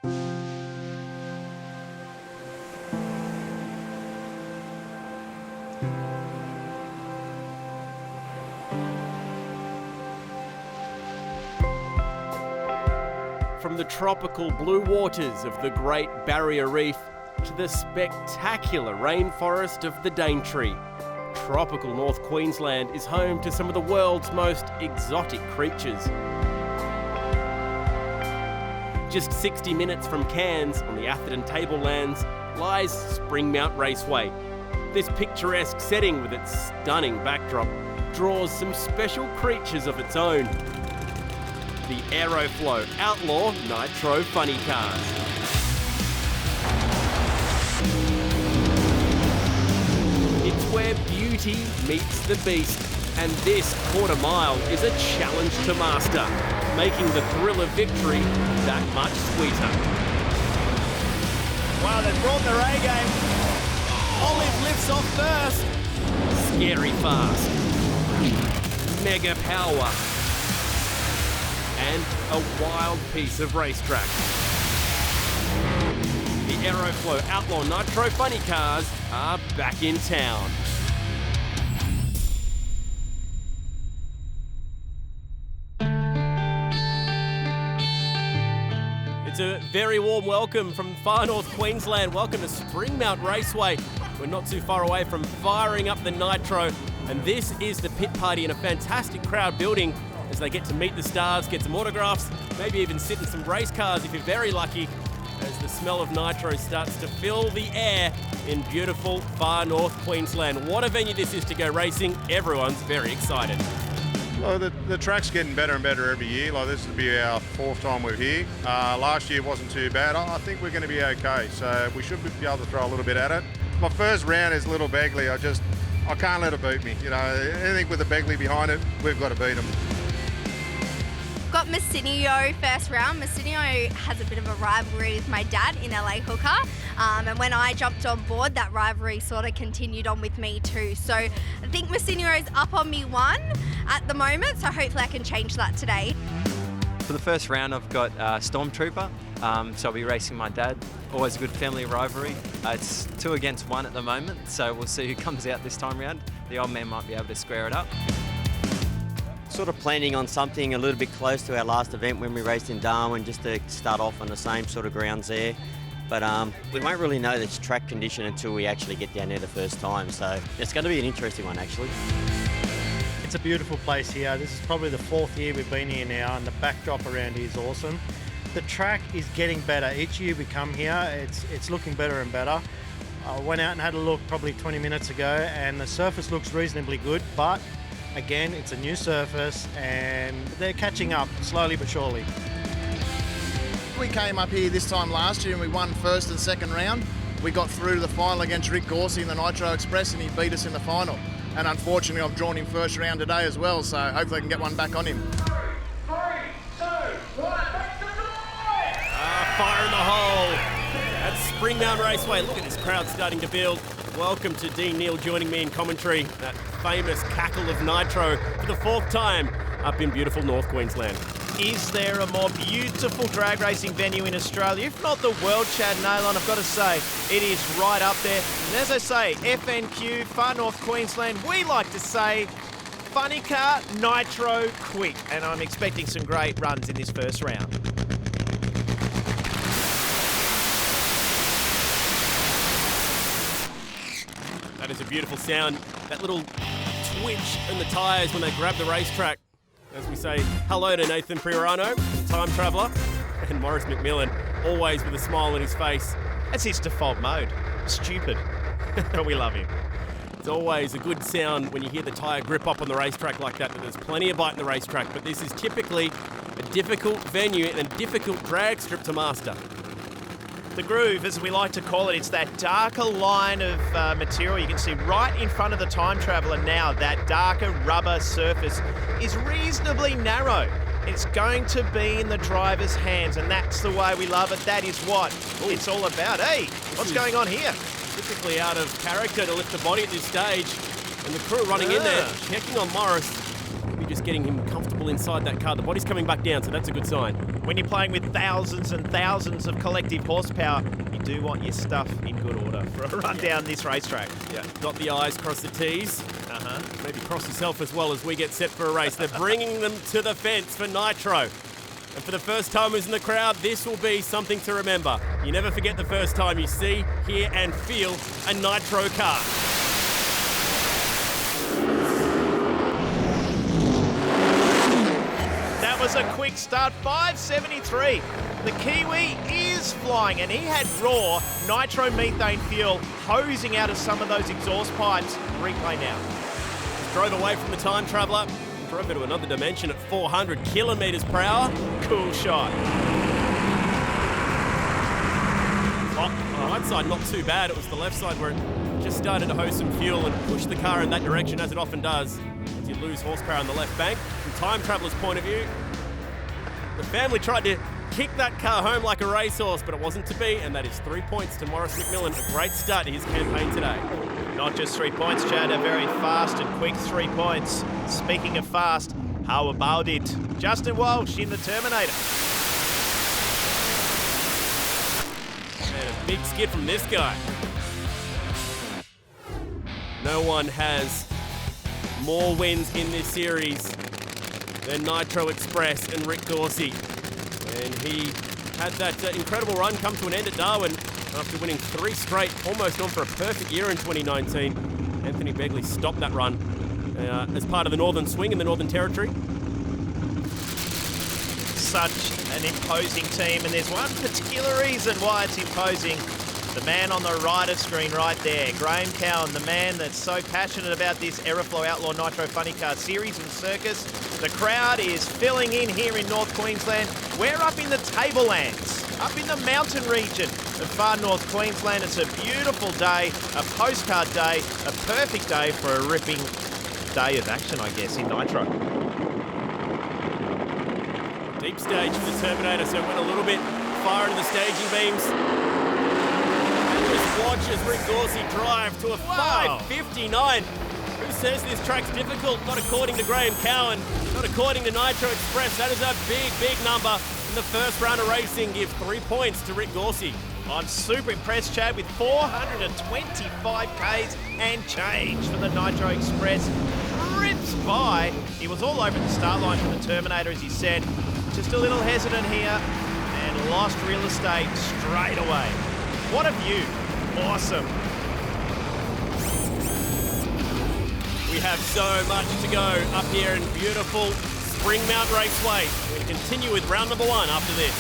From the tropical blue waters of the Great Barrier Reef to the spectacular rainforest of the Daintree, tropical North Queensland is home to some of the world's most exotic creatures. Just 60 minutes from Cairns on the Atherton Tablelands lies Springmount Raceway. This picturesque setting with its stunning backdrop draws some special creatures of its own. The Aeroflow Outlaw Nitro funny cars. It's where beauty meets the beast, and this quarter mile is a challenge to master, making the thrill of victory that much sweeter. Wow, they've brought their A game. Olive lifts off first. Scary fast. Mega power. And a wild piece of racetrack. The Aeroflow Outlaw Nitro funny cars are back in town. It's a very warm welcome from far north Queensland. Welcome to Springmount Raceway. We're not too far away from firing up the Nitro, and this is the pit party in a fantastic crowd building as they get to meet the stars, get some autographs, maybe even sit in some race cars if you're very lucky, as the smell of Nitro starts to fill the air in beautiful far north Queensland. What a venue this is to go racing. Everyone's very excited. Well, the track's getting better and better every year. Like, this will be our fourth time we're here. Last year wasn't too bad. I think we're going to be okay, so we should be able to throw a little bit at it. My first round is Little Begley. I can't let it beat me. You know, anything with a Begley behind it, we've got to beat them. Got Massinio first round. Massinio has a bit of a rivalry with my dad in LA Hooker. And when I jumped on board, that rivalry sort of continued on with me too. So I think Massinio's up on me one at the moment, so hopefully I can change that today. For the first round, I've got Stormtrooper, so I'll be racing my dad. Always a good family rivalry. It's 2 against 1 at the moment, so we'll see who comes out this time round. The old man might be able to square it up. Sort of planning on something a little bit close to our last event when we raced in Darwin, just to start off on the same sort of grounds there. But we won't really know the track condition until we actually get down there the first time, so it's going to be an interesting one actually. It's a beautiful place here. This is probably the 4th year we've been here now, and the backdrop around here is awesome. The track is getting better. Each year we come here, it's looking better and better. I went out and had a look probably 20 minutes ago, and the surface looks reasonably good, but again, it's a new surface and they're catching up slowly but surely. We came up here this time last year and we won first and second round. We got through to the final against Rick Gorsey in the Nitro Express and he beat us in the final. And unfortunately, I've drawn him first round today as well, so hopefully I can get one back on him. 3, 2, 1, fire in the hole. That's Springmount Raceway. Look at this crowd starting to build. Welcome to Dean Neal joining me in commentary. That famous cackle of Nitro for the 4th time up in beautiful North Queensland. Is there a more beautiful drag racing venue in Australia? If not the world, Chad Nalon, I've got to say, it is right up there. And as I say, FNQ, Far North Queensland, we like to say, funny car, Nitro, quick. And I'm expecting some great runs in this first round. That is a beautiful sound. That little twitch in the tyres when they grab the racetrack. As we say hello to Nathan Priorano, time traveller, and Maurice McMillan, always with a smile on his face. That's his default mode. Stupid. But we love him. It's always a good sound when you hear the tyre grip up on the racetrack like that, but there's plenty of bite in the racetrack. But this is typically a difficult venue and a difficult drag strip to master. The groove, as we like to call it, it's that darker line of material you can see right in front of the time traveller now. That darker rubber surface is reasonably narrow. It's going to be in the driver's hands, and that's the way we love it. That is what it's all about. Hey, what's going on here? Typically out of character to lift the body at this stage, and the crew running in there, checking on Morris, maybe just getting him comfortable inside that car. The body's coming back down, so that's a good sign. When you're playing with thousands and thousands of collective horsepower, you do want your stuff in good order for a run down this racetrack. Yeah, dot the I's, cross the T's. Maybe cross yourself as well as we get set for a race. They're bringing them to the fence for Nitro. And for the first timers in the crowd, this will be something to remember. You never forget the first time you see, hear and feel a Nitro car. That was a quick start, 573. The Kiwi is flying, and he had raw nitromethane fuel hosing out of some of those exhaust pipes. Replay now. Drove away from the time traveller, drove into another dimension at 400 kilometres per hour. Cool shot. Right side, not too bad. It was the left side where it just started to hose some fuel and push the car in that direction, as it often does, as you lose horsepower on the left bank. From time traveller's point of view, the family tried to kick that car home like a racehorse, but it wasn't to be, and that is 3 points to Morris McMillan. A great start to his campaign today. Not just 3 points, Chad, a very fast and quick 3 points. Speaking of fast, how about it? Justin Walsh in the Terminator. And a big skid from this guy. No one has more wins in this series than Nitro Express and Rick Dorsey. And he had that incredible run come to an end at Darwin after winning 3 straight, almost on for a perfect year in 2019. Anthony Begley stopped that run as part of the Northern Swing in the Northern Territory. Such an imposing team, and there's one particular reason why it's imposing. The man on the rider screen right there, Graham Cowan, the man that's so passionate about this Aeroflow Outlaw Nitro Funny Car Series and Circus. The crowd is filling in here in North Queensland. We're up in the Tablelands, up in the mountain region of far North Queensland. It's a beautiful day, a postcard day, a perfect day for a ripping day of action, I guess, in Nitro. Deep stage for the Terminator, so it went a little bit far into the staging beams. Just watch as Rick Dorsey drive to a 5:59. Who says this track's difficult? Not according to Graham Cowan, not according to Nitro Express. That is a big, big number. In the first round of racing, give 3 points to Rick Dorsey. I'm super impressed, Chad, with 425 Ks and change for the Nitro Express. Rips by. He was all over the start line for the Terminator, as he said. Just a little hesitant here and lost real estate straight away. What a view. Awesome. We have so much to go up here in beautiful Springmount Raceway. We're going to continue with round number 1 after this.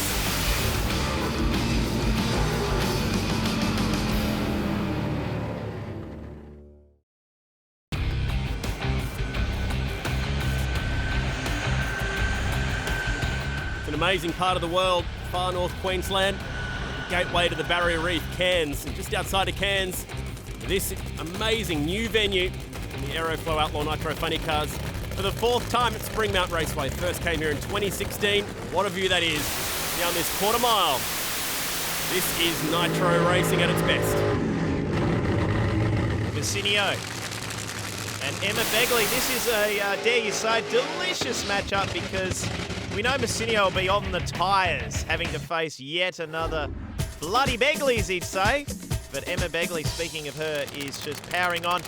It's an amazing part of the world, far north Queensland. Gateway to the Barrier Reef, Cairns, and just outside of Cairns, this amazing new venue in the Aeroflow Outlaw Nitro Funny Cars for the 4th time at Springmount Raceway. First came here in 2016. What a view that is down this quarter mile. This is Nitro racing at its best. Vicinio and Emma Begley. This is a, dare you say, delicious matchup because we know Vicinio will be on the tyres, having to face yet another bloody Begley, as he'd say. But Emma Begley, speaking of her, is just powering on.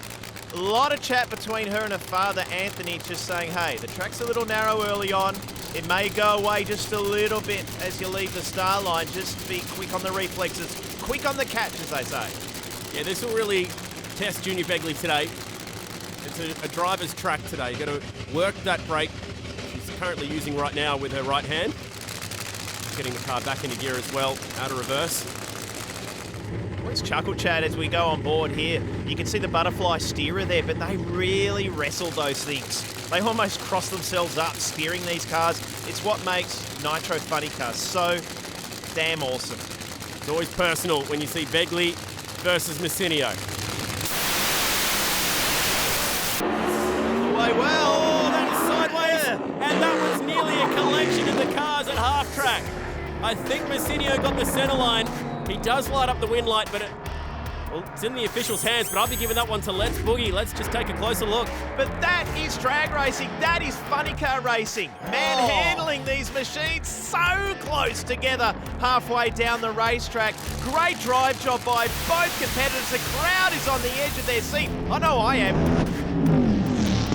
A lot of chat between her and her father, Anthony, just saying, hey, the track's a little narrow early on. It may go away just a little bit as you leave the start line. Just be quick on the reflexes, quick on the catch, as they say. Yeah, this will really test Junior Begley today. It's a driver's track today. You've got to work that brake she's currently using right now with her right hand. Getting the car back into gear as well, out of reverse. Let's chuckle, Chad, as we go on board here. You can see the butterfly steerer there, but they really wrestle those things. They almost cross themselves up steering these cars. It's what makes Nitro Funny Cars so damn awesome. It's always personal when you see Begley versus Messinio. Way well. Oh, that is sideways, and that was nearly a collection of the cars at half track. I think Messinio got the centre line. He does light up the wind light, but Well, it's in the officials' hands, but I'll be giving that one to Let's Boogie. Let's just take a closer look. But that is drag racing. That is funny car racing. Manhandling these machines so close together halfway down the racetrack. Great drive job by both competitors. The crowd is on the edge of their seat. I know I am.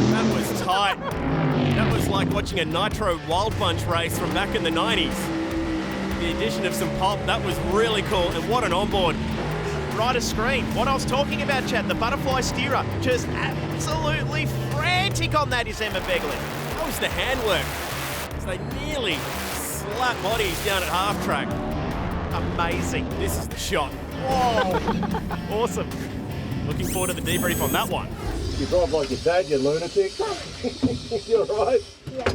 That was tight. That was like watching a Nitro Wild Bunch race from back in the 90s. The addition of some pop, that was really cool. And what an onboard. Right of screen. What I was talking about, Chad, the butterfly steerer, just absolutely frantic on that is Emma Begley. That was the handwork. As they nearly slap bodies down at half track. Amazing. This is the shot. Whoa. Awesome. Looking forward to the debrief on that one. You drive like your dad, you lunatic. You're right. It's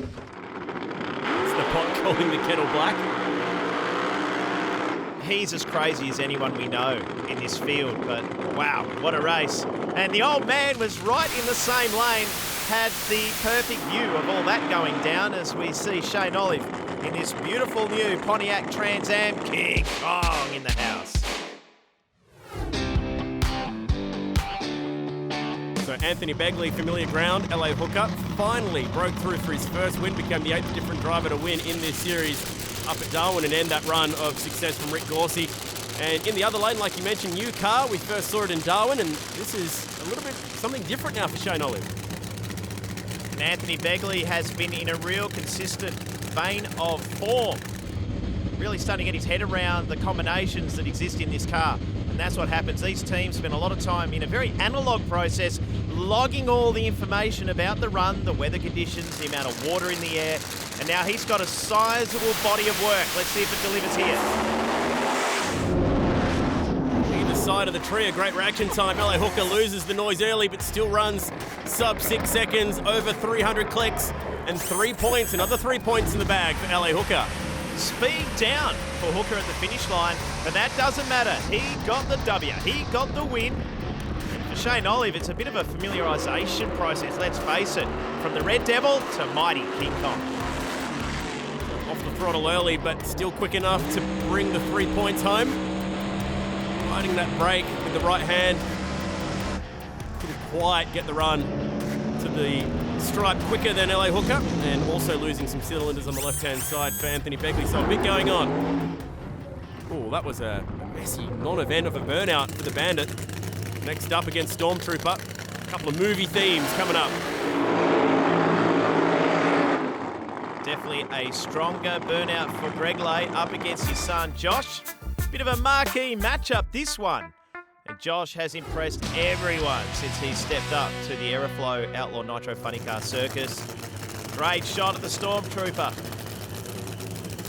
the pot calling the kettle black. He's as crazy as anyone we know in this field, but wow, what a race. And the old man was right in the same lane, had the perfect view of all that going down as we see Shane Olive in this beautiful new Pontiac Trans Am King Kong in the house. So Anthony Begley, familiar ground, LA hooker, finally broke through for his first win, became the 8th different driver to win in this series up at Darwin and end that run of success from Rick Gorsey. And in the other lane, like you mentioned, new car, we first saw it in Darwin, and this is a little bit something different now for Shane Olive. And Anthony Begley has been in a real consistent vein of form. Really starting to get his head around the combinations that exist in this car. And that's what happens. These teams spend a lot of time in a very analog process, logging all the information about the run, the weather conditions, the amount of water in the air. And now he's got a sizable body of work. Let's see if it delivers here. Either side of the tree, a great reaction time. LA hooker loses the noise early, but still runs sub 6 seconds, over 300 clicks, and 3 points. Another 3 points in the bag for LA hooker. Speed down for Hooker at the finish line, but that doesn't matter. He got the W. He got the win. For Shane Olive, it's a bit of a familiarisation process, let's face it. From the Red Devil to mighty King Kong. Off the throttle early, but still quick enough to bring the 3 points home. Riding that brake with the right hand. Couldn't quite get the run to the stripe quicker than LA hooker, and also losing some cylinders on the left-hand side for Anthony Begley, so a bit going on. Oh, that was a messy non-event of a burnout for the Bandit. Next up against Stormtrooper, a couple of movie themes coming up. Definitely a stronger burnout for Greg Lay up against his son Josh. Bit of a marquee matchup, this one. And Josh has impressed everyone since he stepped up to the Aeroflow Outlaw Nitro Funny Car Circus. Great shot at the Stormtrooper.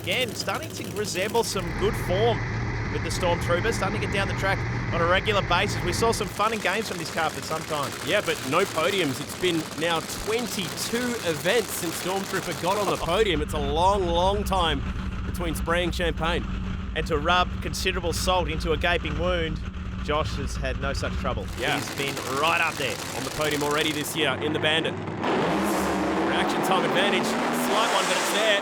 Again, starting to resemble some good form with the Stormtrooper, starting to get down the track on a regular basis. We saw some fun and games from this car for some time. Yeah, but no podiums. It's been now 22 events since Stormtrooper got on the podium. It's a long, long time between spraying champagne. And to rub considerable salt into a gaping wound, Josh has had no such trouble. Yeah. He's been right up there. On the podium already this year in the Bandit. Reaction time advantage, slight one, but it's there.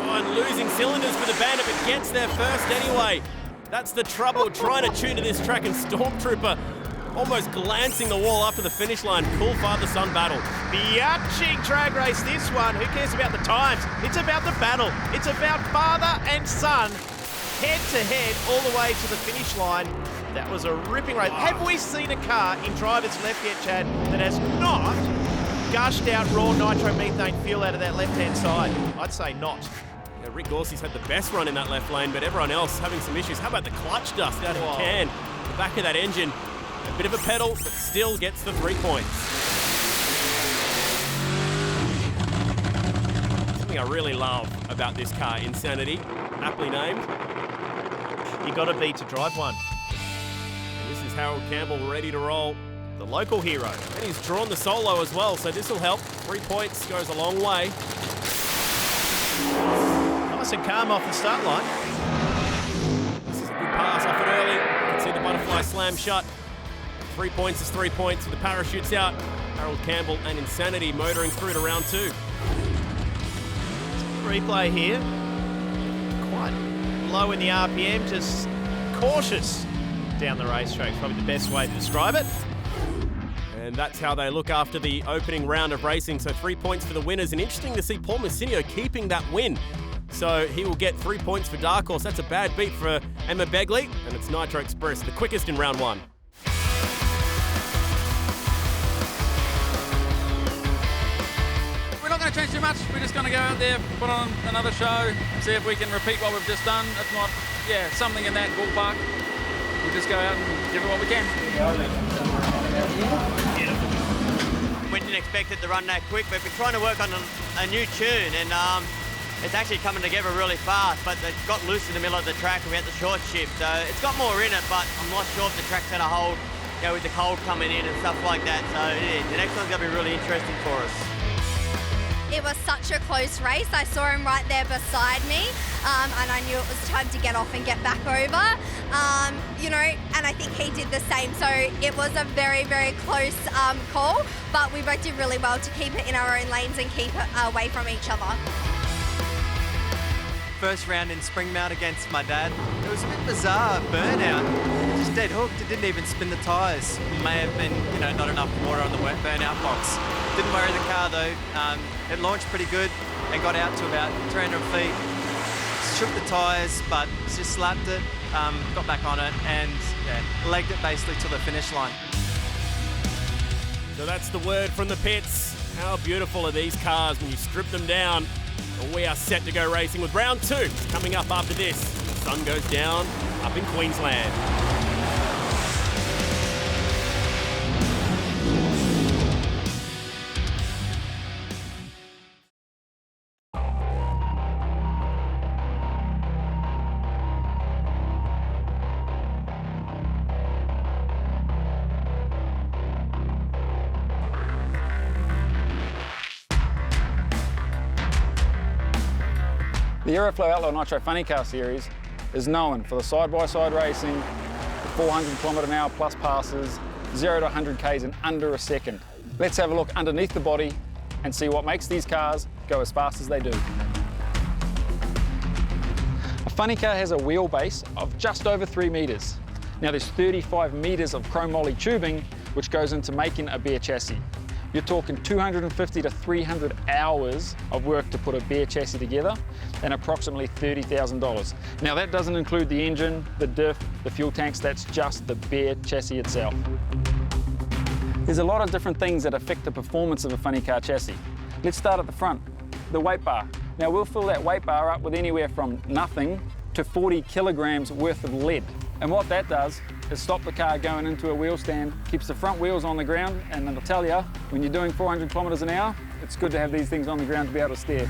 Oh, and losing cylinders for the Bandit, but gets there first anyway. That's the trouble, trying to tune to this track, and Stormtrooper almost glancing the wall after the finish line. Cool father-son battle. Biatching drag race, this one. Who cares about the times? It's about the battle. It's about father and son, head-to-head all the way to the finish line. That was a ripping race. Have we seen a car in driver's left yet, Chad, that has not gushed out raw nitromethane fuel out of that left-hand side? I'd say not. Yeah, Rick Gorsey's had the best run in that left lane, but everyone else having some issues. How about the clutch dust out of the can? The back of that engine. A bit of a pedal, but still gets the 3 points. Something I really love about this car, Insanity, aptly named. You got to be to drive one. This is Harold Campbell ready to roll. The local hero. And he's drawn the solo as well, so this will help. 3 points goes a long way. Nice and calm off the start line. This is a good pass off it early. You can see the butterfly slam shut. 3 points is 3 points with the parachutes out. Harold Campbell and Insanity motoring through to round 2. Replay here. Quite low in the RPM, just cautious down the racetrack. Probably the best way to describe it. And that's how they look after the opening round of racing. So 3 points for the winners. And interesting to see Paul Messinio keeping that win. So he will get 3 points for Dark Horse. That's a bad beat for Emma Begley. And it's Nitro Express, the quickest in round 1. We're not going to change too much. We're just going to go out there, put on another show, see if we can repeat what we've just done. If not, yeah, something in that ballpark. We'll just go out and give it what we can. We didn't expect it to run that quick, but we're trying to work on a new tune, and it's actually coming together really fast, but it got loose in the middle of the track and we had the short shift. So it's got more in it, but I'm not sure if the track's going to hold, you know, with the cold coming in and stuff like that. So yeah, the next one's going to be really interesting for us. It was such a close race. I saw him right there beside me, and I knew it was time to get off and get back over. You know, and I think he did the same. So it was a very, very close call, but we both did really well to keep it in our own lanes and keep it away from each other. First round in Springmount against my dad. It was a bit bizarre, burnout. Just dead hooked, it didn't even spin the tyres. May have been, you know, not enough water on the burnout box. Didn't worry the car though. It launched pretty good and got out to about 300 feet. Shook the tyres, but just slapped it, got back on it and legged it basically to the finish line. So that's the word from the pits. How beautiful are these cars when you strip them down? We are set to go racing with round 2 coming up after this. The sun goes down up in Queensland. The Aeroflow Outlaw Nitro Funny Car Series is known for the side-by-side racing, the 400 km/h plus passes, 0 to 100 k's in under a second. Let's have a look underneath the body and see what makes these cars go as fast as they do. A funny car has a wheelbase of just over 3 metres. Now there's 35 metres of chrome moly tubing which goes into making a bare chassis. You're talking 250 to 300 hours of work to put a bare chassis together and approximately $30,000. Now that doesn't include the engine, the diff, the fuel tanks, that's just the bare chassis itself. There's a lot of different things that affect the performance of a funny car chassis. Let's start at the front, the weight bar. Now we'll fill that weight bar up with anywhere from nothing to 40 kilograms worth of lead. And what that does is stop the car going into a wheel stand, keeps the front wheels on the ground, and I'll tell you, when you're doing 400 kilometers an hour, it's good to have these things on the ground to be able to steer.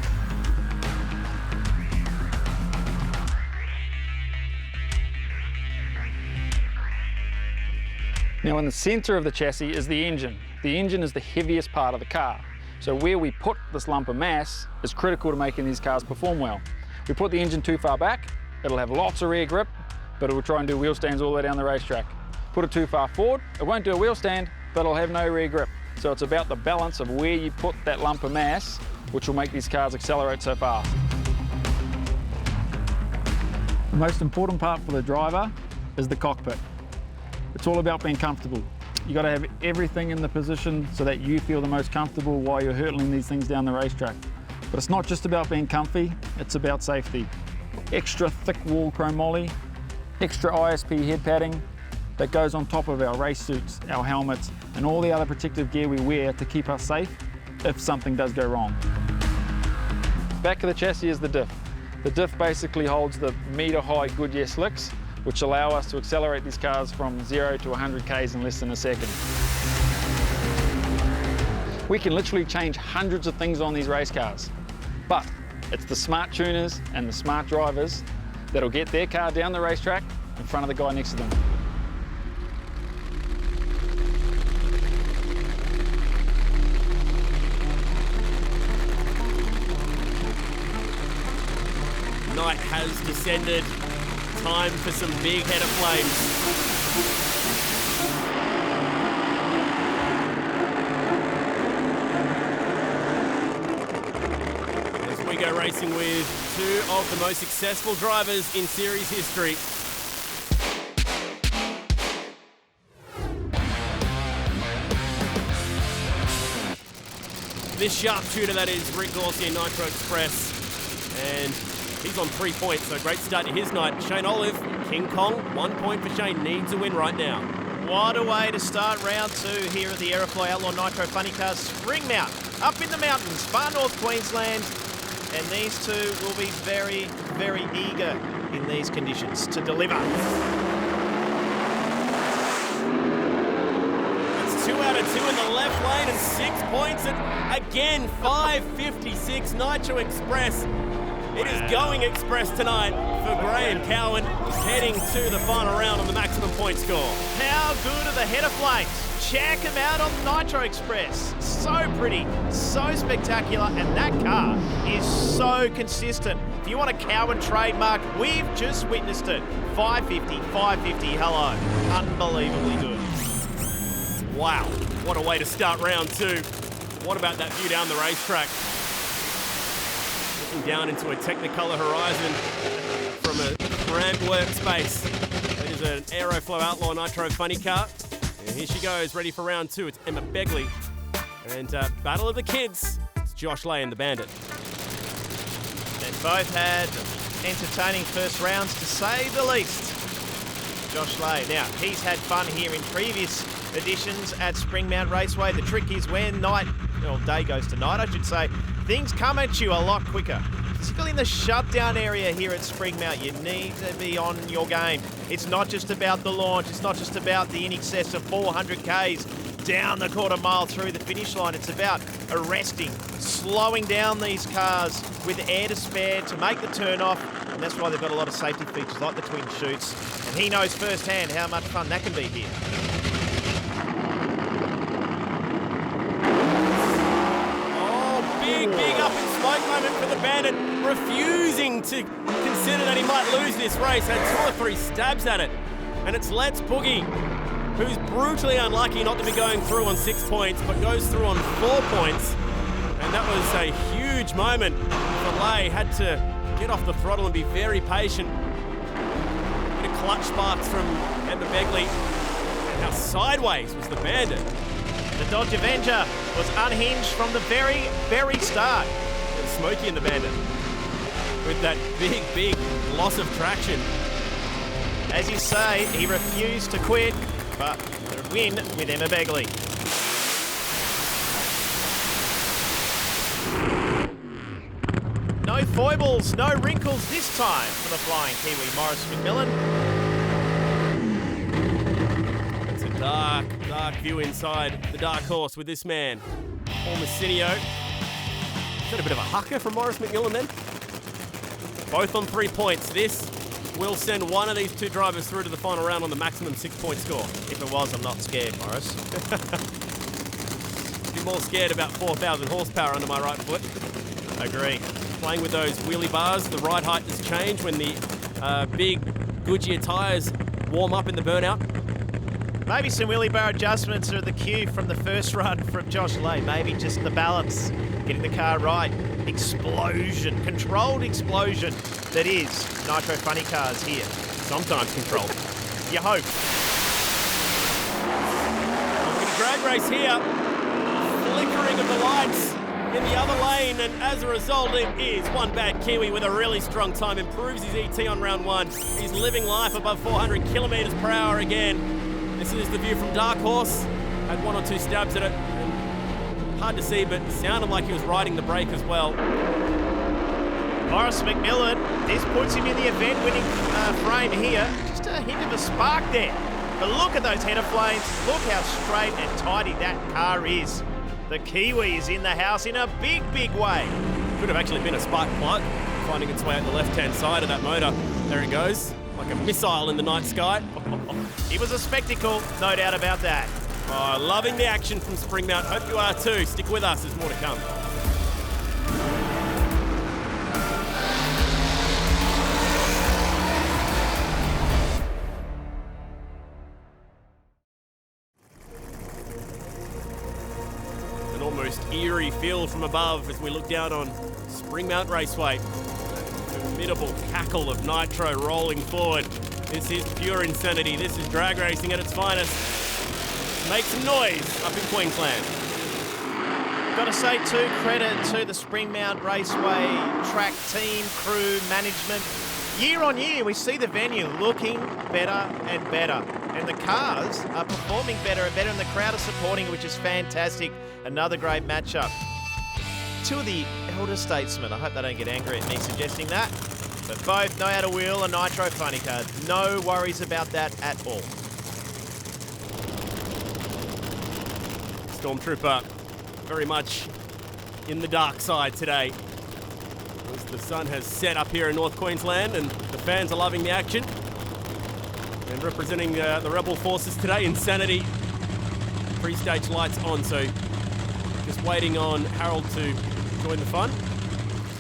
Now in the center of the chassis is the engine. The engine is the heaviest part of the car. So where we put this lump of mass is critical to making these cars perform well. We put the engine too far back, it'll have lots of rear grip, but it will try and do wheel stands all the way down the racetrack. Put it too far forward, it won't do a wheel stand, but it'll have no rear grip. So it's about the balance of where you put that lump of mass, which will make these cars accelerate so fast. The most important part for the driver is the cockpit. It's all about being comfortable. You got to have everything in the position so that you feel the most comfortable while you're hurtling these things down the racetrack. But it's not just about being comfy, it's about safety. Extra thick wall chrome moly, extra ISP head padding that goes on top of our race suits, our helmets, and all the other protective gear we wear to keep us safe if something does go wrong. Back of the chassis is the diff. The diff basically holds the metre-high Goodyear slicks, which allow us to accelerate these cars from 0 to 100 k's in less than a second. We can literally change hundreds of things on these race cars, but it's the smart tuners and the smart drivers that'll get their car down the racetrack in front of the guy next to them. Night has descended. Time for some big head of flames. As we go racing with two of the most successful drivers in series history. This sharpshooter, that is Rick Gorsey and Nitro Express. And he's on 3 points, so great start to his night. Shane Olive, King Kong, 1 point for Shane, needs a win right now. What a way to start round 2 here at the Aeroflow Outlaw Nitro Funny Cars Springmount, up in the mountains, far north Queensland. And these two will be very, very eager in these conditions to deliver. It's 2 out of 2 in the left lane and 6 points. And again, 5.56 Nitro Express. It is going express tonight for Graham Cowan, heading to the final round on the maximum point score. How good are the header flames? Check them out on Nitro Express. So pretty, so spectacular, and that car is so consistent. If you want a Cowan trademark, we've just witnessed it. 550, 550, hello. Unbelievably good. Wow, what a way to start round 2. What about that view down the racetrack? Looking down into a Technicolor horizon from a cramped workspace. It is an Aeroflow Outlaw Nitro funny car. And here she goes, ready for round 2. It's Emma Begley. And Battle of the Kids. It's Josh Lay and the Bandit. They both had entertaining first rounds, to say the least. Josh Lay. Now, he's had fun here in previous editions at Springmount Raceway. The trick is when day goes to night, I should say, things come at you a lot quicker. Particularly in the shutdown area here at Springmount, you need to be on your game. It's not just about the launch, it's not just about the in excess of 400 Ks down the quarter mile through the finish line. It's about arresting, slowing down these cars with air to spare to make the turn off, and that's why they've got a lot of safety features like the twin chutes, and he knows firsthand how much fun that can be here. Big up in smoke moment for the Bandit, refusing to consider that he might lose this race. Had 2 or 3 stabs at it. And it's Let's Boogie, who's brutally unlucky not to be going through on 6 points, but goes through on 4 points. And that was a huge moment for Lay. Had to get off the throttle and be very patient. Bit of clutch sparks from Emma Begley. And how sideways was the Bandit. The Dodge Avenger was unhinged from the very, very start. It was Smokey and the Bandit with that big loss of traction. As you say, he refused to quit, but the win with Emma Begley. No foibles, no wrinkles this time for the flying Kiwi Morris McMillan. Dark view inside the dark horse with this man, Paul Messinio. Is that a bit of a hucker from Morris McMillan then? Both on 3 points. This will send one of these 2 drivers through to the final round on the maximum 6-point score. If it was, I'm not scared, Morris. Be more scared about 4,000 horsepower under my right foot. Agree. Playing with those wheelie bars, the ride height does change when the big Goodyear tyres warm up in the burnout. Maybe some wheelie bar adjustments are the cue from the first run from Josh Lay. Maybe just the balance, getting the car right. Explosion, controlled explosion that is Nitro Funny Cars here. Sometimes controlled. You hope. We're going to drag race here. Flickering of the lights in the other lane, and as a result, it is one bad Kiwi with a really strong time. Improves his ET on round 1. He's living life above 400 kilometres per hour again. This is the view from Dark Horse. Had 1 or 2 stabs at it. And hard to see, but sounded like he was riding the brake as well. Morris McMillan, this puts him in the event-winning frame here. Just a hint of a spark there. But look at those header flames. Look how straight and tidy that car is. The Kiwi is in the house in a big way. Could have actually been a spark plug, finding its way out the left-hand side of that motor. There it goes, like a missile in the night sky. It was a spectacle, no doubt about that. Oh, loving the action from Springmount. Hope you are too. Stick with us, there's more to come. An almost eerie feel from above as we look down on Springmount Raceway. Formidable cackle of nitro rolling forward. This is pure insanity. This is drag racing at its finest. Make some noise up in Queensland. Got to say too, credit to the Springmount Raceway track team, crew, management. Year on year, we see the venue looking better and better. And the cars are performing better and better, and the crowd are supporting it, which is fantastic. Another great matchup. Two of the elder statesmen, I hope they don't get angry at me suggesting that, but both know how to wheel a Nitro funny car. No worries about that at all. Stormtrooper very much in the dark side today, as the sun has set up here in North Queensland and the fans are loving the action. And representing the Rebel forces today, Insanity. Pre-stage lights on, so just waiting on Harold to join the fun.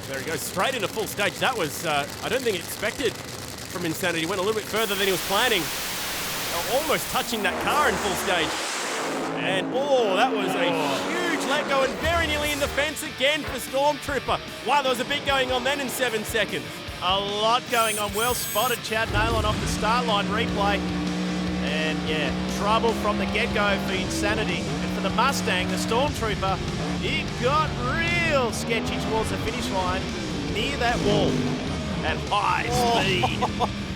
There he goes, straight into full stage. That was, I don't think expected from Insanity. Went a little bit further than he was planning. Almost touching that car in full stage. And, oh, that was a huge let go and very nearly in the fence again for Stormtrooper. Wow, there was a bit going on then in 7 seconds. A lot going on. Well spotted, Chad Nalon off the start line replay. And, yeah, trouble from the get-go for Insanity. And for the Mustang, the Stormtrooper, it got real sketchy towards the finish line near that wall at high speed.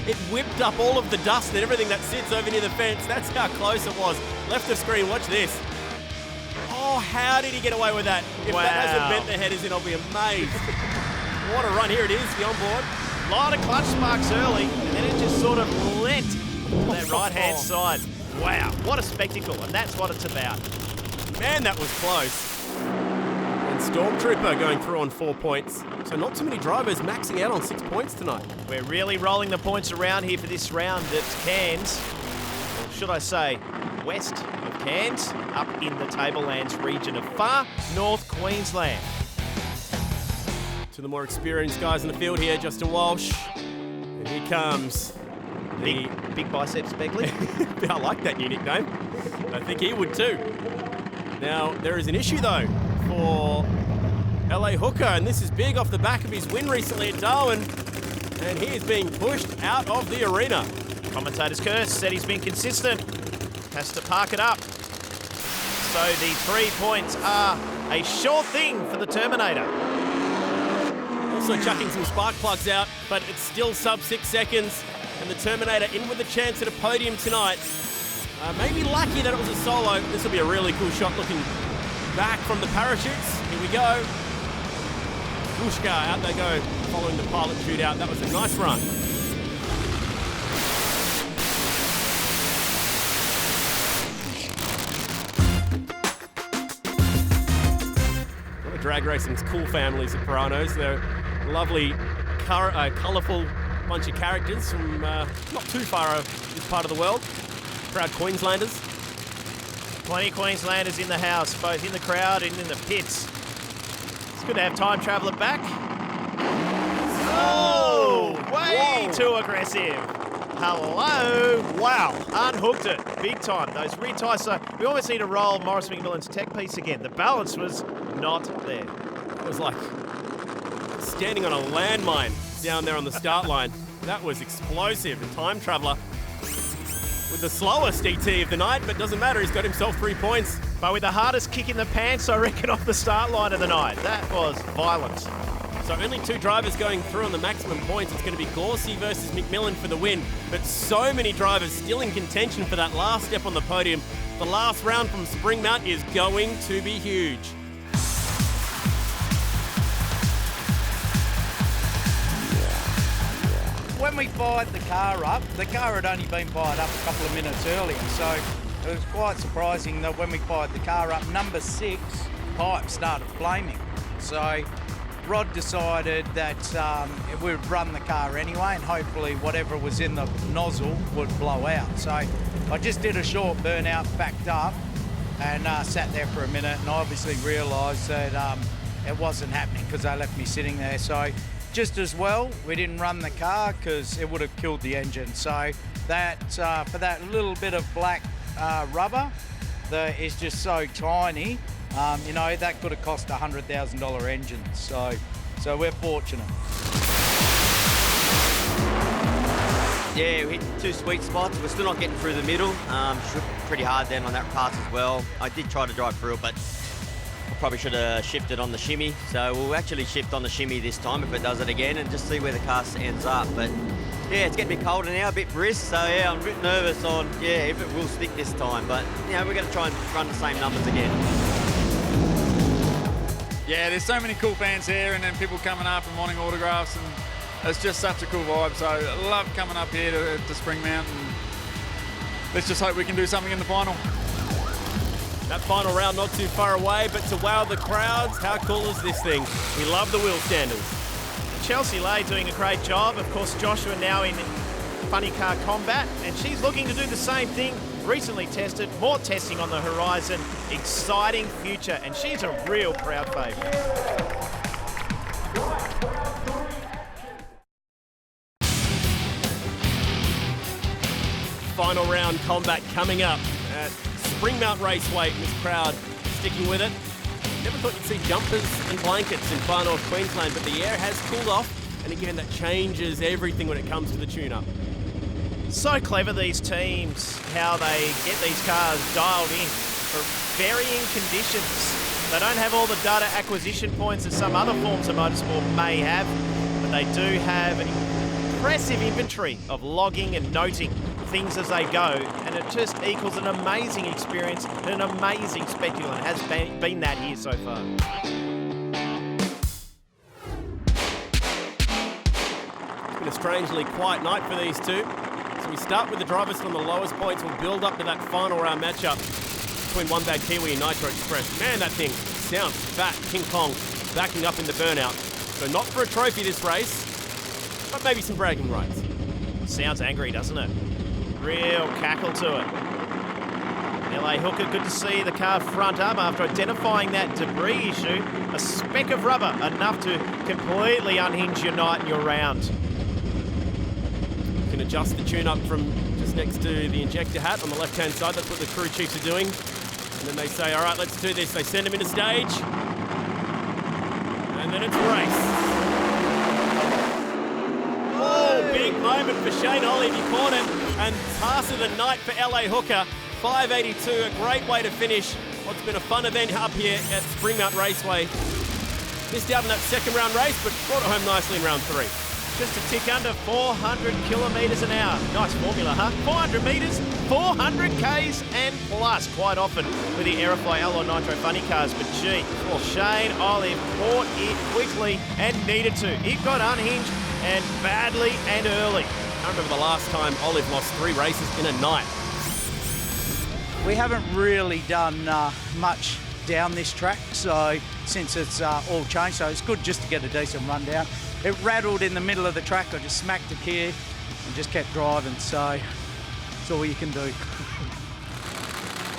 It whipped up all of the dust and everything that sits over near the fence. That's how close it was. Left of screen, watch this. Oh, how did he get away with that? If that hasn't bent the headers in, I'll be amazed. What a run. Here it is, the onboard. A lot of clutch sparks early, and then it just sort of lent to that right-hand side. Wow, what a spectacle, and that's what it's about. Man, that was close. And Stormtrooper going through on 4 points. So not too many drivers maxing out on 6 points tonight. We're really rolling the points around here for this round at Cairns. Or should I say, west of Cairns, up in the Tablelands region of far North Queensland. To the more experienced guys in the field here, Justin Walsh. And here comes the... Big Biceps Begley. I like that new nickname. I think he would too. Now, there is an issue though for LA Hooker, and this is big off the back of his win recently at Darwin, and he is being pushed out of the arena. Commentator's curse said he's been consistent. Has to park it up. So the 3 points are a sure thing for the Terminator. Also chucking some spark plugs out, but it's still sub 6 seconds, and the Terminator in with a chance at a podium tonight. Maybe lucky that it was a solo. This will be a really cool shot looking back from the parachutes. Here we go. Pushka, out they go, following the pilot shootout. That was a nice run. One of drag racing's cool families of Piranhos. They're lovely, colourful bunch of characters from not too far this part of the world. Proud Queenslanders. Plenty of Queenslanders in the house, both in the crowd and in the pits. It's good to have Time Traveller back. Oh, way too aggressive. Hello. Wow, unhooked it big time. Those rear tyres, so we almost need to roll Morris McMillan's tech piece again. The balance was not there. It was like standing on a landmine down there on the start line. That was explosive. And Time Traveller with the slowest ET of the night, but doesn't matter, he's got himself 3 points. But with the hardest kick in the pants, I reckon, off the start line of the night. That was violence. So only 2 drivers going through on the maximum points. It's going to be Gorsey versus McMillan for the win, but so many drivers still in contention for that last step on the podium. The last round from Springmount is going to be huge. When we fired the car up, the car had only been fired up a couple of minutes earlier, so it was quite surprising that when we fired the car up, number 6 pipe started flaming. So Rod decided that we'd run the car anyway, and hopefully whatever was in the nozzle would blow out. So I just did a short burnout, backed up, and sat there for a minute, and I obviously realised that it wasn't happening because they left me sitting there. So just as well, we didn't run the car because it would have killed the engine. So that for that little bit of black rubber that is just so tiny, you know, that could have cost a $100,000 engine. So we're fortunate. Yeah, we hit 2 sweet spots. We're still not getting through the middle. Shook pretty hard then on that pass as well. I did try to drive through it, but Probably should have shifted on the shimmy. So we'll actually shift on the shimmy this time if it does it again and just see where the car ends up. But yeah, it's getting a bit colder now, a bit brisk. So yeah, I'm a bit nervous on, if it will stick this time. But, we're going to try and run the same numbers again. Yeah, there's so many cool fans here, and then people coming up and wanting autographs, and it's just such a cool vibe. So I love coming up here to Springmount, and let's just hope we can do something in the final. That final round not too far away, but to wow the crowds, how cool is this thing? We love the wheel standers. Chelsea Lay doing a great job. Of course, Joshua now in funny car combat, and she's looking to do the same thing. Recently tested, more testing on the horizon. Exciting future, and she's a real crowd favourite. Final round combat coming up at Springmount Raceway. This crowd sticking with it. Never thought you'd see jumpers and blankets in far north Queensland, but the air has cooled off, and again that changes everything when it comes to the tune-up. So clever, these teams, how they get these cars dialed in for varying conditions. They don't have all the data acquisition points that some other forms of motorsport may have, but they do have an impressive inventory of logging and noting things as they go, and it just equals an amazing experience and an amazing spectacle, and has been that here so far. It's been a strangely quiet night for these two. So we start with the drivers from the lowest points. We'll build up to that final round matchup between One Bag Kiwi and Nitro Express. Man, that thing sounds fat. King Kong backing up in the burnout. So not for a trophy this race, but maybe some bragging rights. Sounds angry, doesn't it? Real cackle to it. LA Hooker, good to see the car front up after identifying that debris issue. A speck of rubber, enough to completely unhinge your night and your round. You can adjust the tune-up from just next to the injector hat on the left-hand side. That's what the crew chiefs are doing. And then they say, all right, let's do this. They send him into stage. And then it's race. Oh, big moment for Shane Olive. He caught it. And pass of the night for LA Hooker. 582, a great way to finish what's been a fun event up here at Springmount Raceway. Missed out in that second round race, but brought it home nicely in round 3. Just a tick under 400 kilometres an hour. Nice formula, huh? 400 metres, 400 Ks and plus, quite often with the Aeroflow Outlaw Nitro funny cars. But gee, Shane Olive caught it quickly and needed to. It got unhinged and badly and early. I remember the last time Olive lost 3 races in a night. We haven't really done much down this track, so since it's all changed, so it's good just to get a decent run down. It rattled in the middle of the track. I just smacked the gear and just kept driving, so that's all you can do.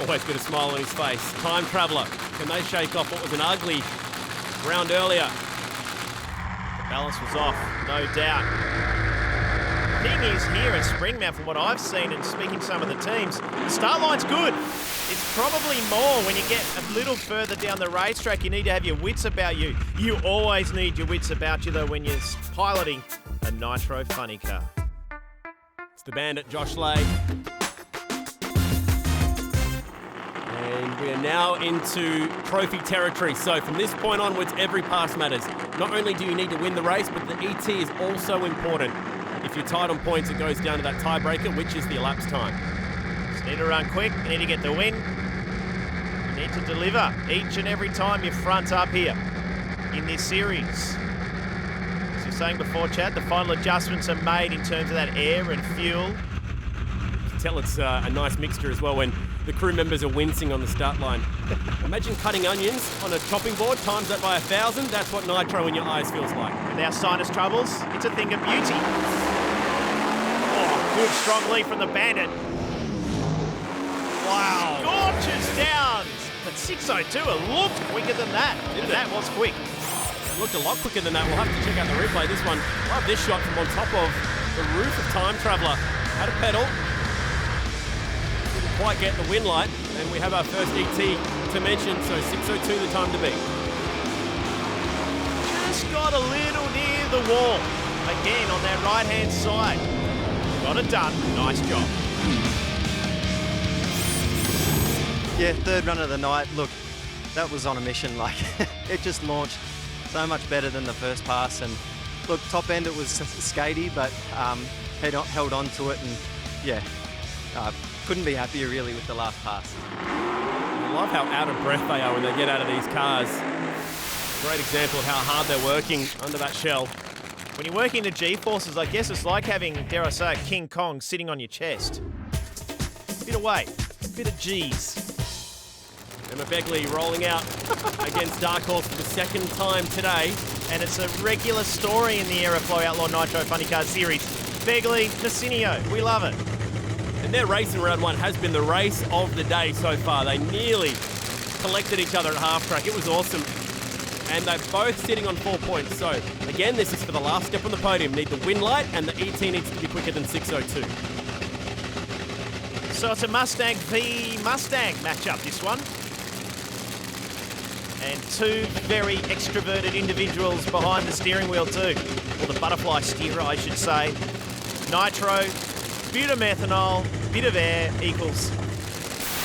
Always got a smile on his face. Time Traveller, can they shake off what was an ugly round earlier? The balance was off, no doubt. The thing is here at Springmount, from what I've seen and speaking to some of the teams, the start line's good. It's probably more when you get a little further down the racetrack. You need to have your wits about you. You always need your wits about you, though, when you're piloting a Nitro funny car. It's the Bandit, Josh Lay. And we are now into trophy territory. So from this point onwards, every pass matters. Not only do you need to win the race, but the ET is also important. If you're tight on points, it goes down to that tiebreaker, which is the elapsed time. Just need to run quick, you need to get the win. You need to deliver each and every time you front up here in this series. As you were saying before, Chad, the final adjustments are made in terms of that air and fuel. You can tell it's a nice mixture as well when the crew members are wincing on the start line. Imagine cutting onions on a chopping board, times that by 1,000. That's what nitro in your eyes feels like. Without sinus troubles, it's a thing of beauty. Oh, good strong lead from the Bandit. Wow. Gorgeous downs. But 602, it looked quicker than that. And that was quick. It looked a lot quicker than that. We'll have to check out the replay. This one, love this shot from on top of the roof of Time Traveller. Had a pedal. Didn't quite get the win light. And we have our first ET to mention, so 602 the time to beat. Just got a little near the wall. Again, on that right-hand side. Got it done. Nice job. Yeah, third run of the night. Look, that was on a mission. Like, it just launched so much better than the first pass. And look, top end it was skatey, but held on to it, and yeah, couldn't be happier really with the last pass. I love how out of breath they are when they get out of these cars. Great example of how hard they're working under that shell. When you're working the G-forces, I guess it's like having, dare I say, King Kong sitting on your chest. A bit of weight, a bit of G's. Emma Begley rolling out against Dark Horse for the second time today. And it's a regular story in the Aeroflow Outlaw Nitro Funny Car Series. Begley, Messinio, we love it. And their race in round one has been the race of the day so far. They nearly collected each other at half track. It was awesome. And they're both sitting on 4 points. So again, this is for the last step on the podium. Need the win light, and the ET needs to be quicker than 6:02. So it's a Mustang v Mustang matchup, this one. And two very extroverted individuals behind the steering wheel too. Or the butterfly steerer, I should say. Nitro, bit of methanol, bit of air equals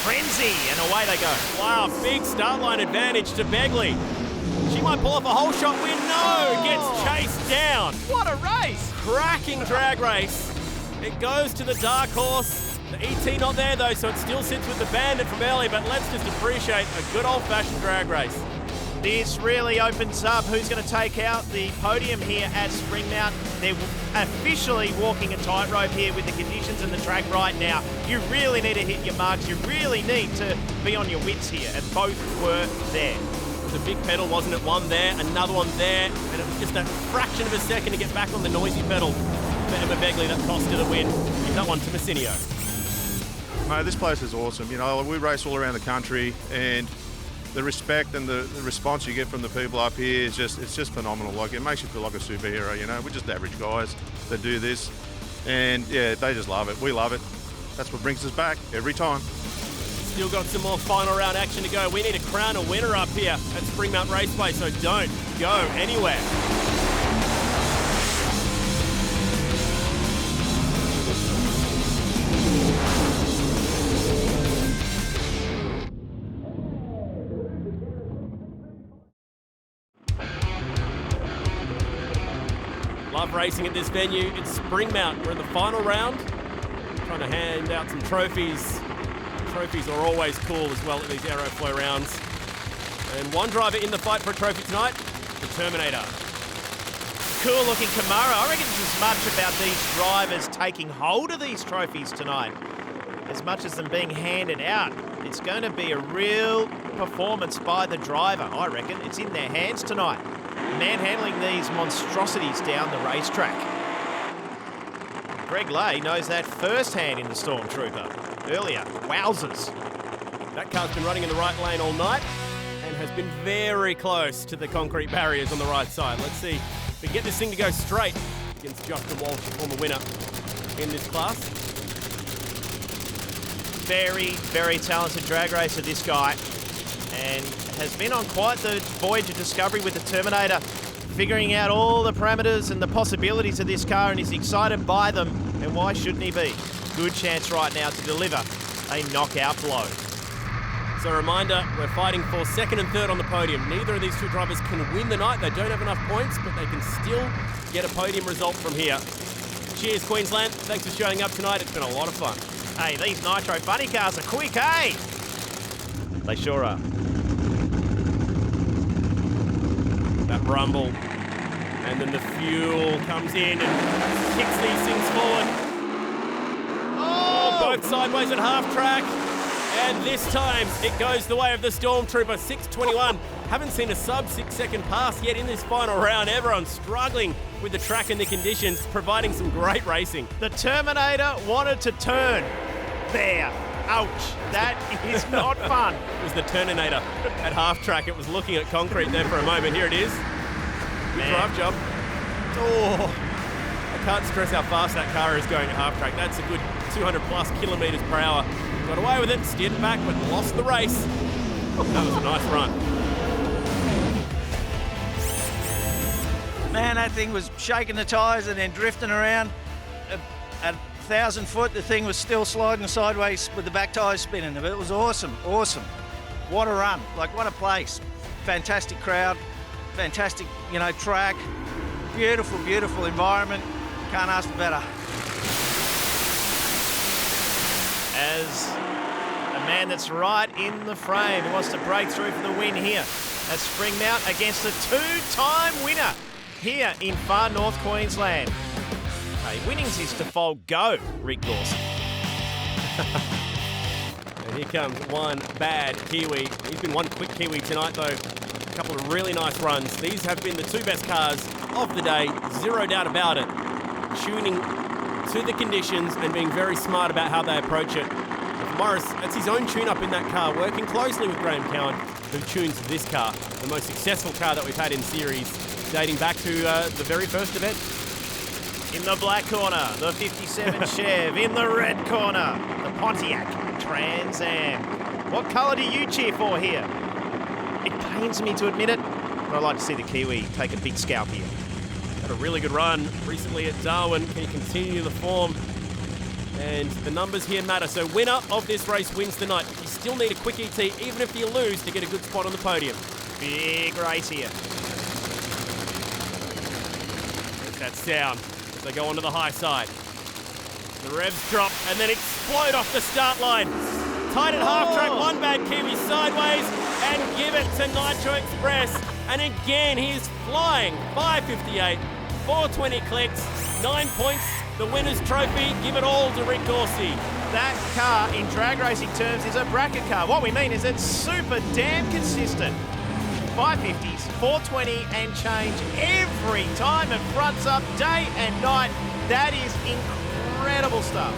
frenzy, and away they go. Wow, big start line advantage to Begley. She might pull off a whole shot win. No, gets chased down. What a race! Cracking drag race. It goes to the Dark Horse. The ET not there though, so it still sits with the Bandit from early, but let's just appreciate a good old-fashioned drag race. This really opens up who's going to take out the podium here at Springmount. They're officially walking a tightrope here with the conditions and the track right now. You really need to hit your marks. You really need to be on your wits here, and both were there. The big pedal, wasn't it? One there, another one there, and it was just a fraction of a second to get back on the noisy pedal for Emma Begley that cost her the win. Give that one to Messinio. Mate, this place is awesome. You know, we race all around the country, and the respect and the response you get from the people up here is it's just phenomenal. Like, it makes you feel like a superhero, you know. We're just average guys that do this, and yeah, they just love it. We love it. That's what brings us back every time. Still got some more final round action to go. We need to crown a winner up here at Springmount Raceway, so don't go anywhere. Love racing at this venue. It's Springmount. We're in the final round. Trying to hand out some trophies. Trophies are always cool as well at these Aeroflow rounds. And one driver in the fight for a trophy tonight, the Terminator. Cool looking Camaro. I reckon it's as much about these drivers taking hold of these trophies tonight as much as them being handed out. It's going to be a real performance by the driver, I reckon. It's in their hands tonight, manhandling these monstrosities down the racetrack. Greg Lay knows that firsthand in the Stormtrooper. Earlier, wowzers. That car's been running in the right lane all night and has been very close to the concrete barriers on the right side. Let's see if we get this thing to go straight against Justin Walsh, former winner in this class. Very, very talented drag racer, this guy, and has been on quite the voyage of discovery with the Terminator, figuring out all the parameters and the possibilities of this car, and he's excited by them, and why shouldn't he be? Good chance right now to deliver a knockout blow. So a reminder, we're fighting for second and third on the podium. Neither of these two drivers can win the night. They don't have enough points, but they can still get a podium result from here. Cheers, Queensland. Thanks for showing up tonight. It's been a lot of fun. Hey, these Nitro funny cars are quick, hey? They sure are. That rumble. And then the fuel comes in and kicks these things forward. Both sideways at half track, and this time it goes the way of the Stormtrooper. 6:21. Haven't seen a sub 6 second pass yet in this final round. Everyone's struggling with the track and the conditions, providing some great racing. The Terminator wanted to turn. There. Ouch. That is not fun. It was the Turninator at half track. It was looking at concrete there for a moment. Here it is. Good drive job. Oh, I can't stress how fast that car is going at half track. That's a good 200 plus kilometres per hour. Got away with it, steered it back, but lost the race. That was a nice run. Man, that thing was shaking the tyres and then drifting around. At 1,000 foot, the thing was still sliding sideways with the back tyres spinning. It was awesome, awesome. What a run, like what a place. Fantastic crowd, fantastic, track, beautiful, beautiful environment. Can't ask for better. As a man that's right in the frame who wants to break through for the win here at Springmount against a two-time winner here in far north Queensland. Hey, winning's his default go, Rick Dawson. And here comes one bad Kiwi. He's been one quick Kiwi tonight, though. A couple of really nice runs. These have been the two best cars of the day, zero doubt about it. Tuning to the conditions and being very smart about how they approach it. Morris, that's his own tune-up in that car, working closely with Graham Cowan, who tunes this car, the most successful car that we've had in series, dating back to the very first event. In the black corner, the 57 Chev. In the red corner, the Pontiac Trans Am. What colour do you cheer for here? It pains me to admit it, but I'd like to see the Kiwi take a big scalp here. Had a really good run recently at Darwin. Can he continue the form? And the numbers here matter. So winner of this race wins the night. You still need a quick ET, even if you lose, to get a good spot on the podium. Big race here. There's that sound as they go onto the high side. The revs drop and then explode off the start line. Tight at half track, one bad Kiwi sideways and give it to Nitro Express. And again, he's flying. 5:58, 420 clicks, 9 points. The winner's trophy, give it all to Rick Dorsey. That car, in drag racing terms, is a bracket car. What we mean is it's super damn consistent. 550s, 420 and change every time. It fronts up day and night. That is incredible stuff.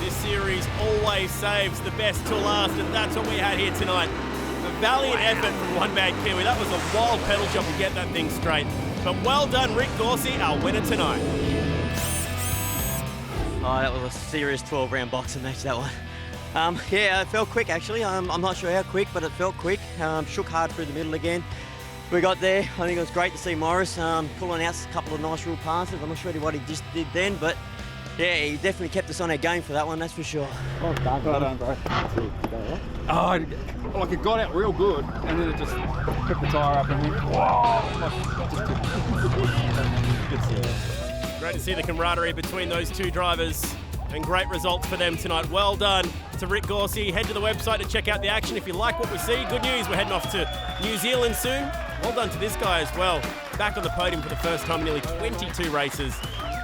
This series always saves the best to last, and that's what we had here tonight. A valiant effort from one bad Kiwi. That was a wild pedal job to get that thing straight. But well done, Rick Dorsey, our winner tonight. Oh, that was a serious 12-round boxing match, that one. Yeah, it felt quick, actually. I'm not sure how quick, but it felt quick. Shook hard through the middle again. We got there. I think it was great to see Morris pulling out a couple of nice real passes. I'm not sure what he just did then, but yeah, he definitely kept us on our game for that one, that's for sure. Well done, bro. Oh, like it got out real good, and then it just took the tyre up and went, whoa! Great to see the camaraderie between those two drivers and great results for them tonight. Well done to Rick Dorsey. Head to the website to check out the action if you like what we see. Good news, we're heading off to New Zealand soon. Well done to this guy as well. Back on the podium for the first time in nearly 22 races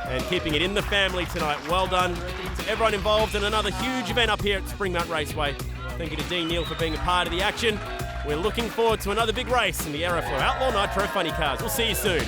and keeping it in the family tonight. Well done to everyone involved in another huge event up here at Springmount Raceway. Thank you to Dean Neal for being a part of the action. We're looking forward to another big race in the Aeroflow Outlaw Nitro Funny Cars. We'll see you soon.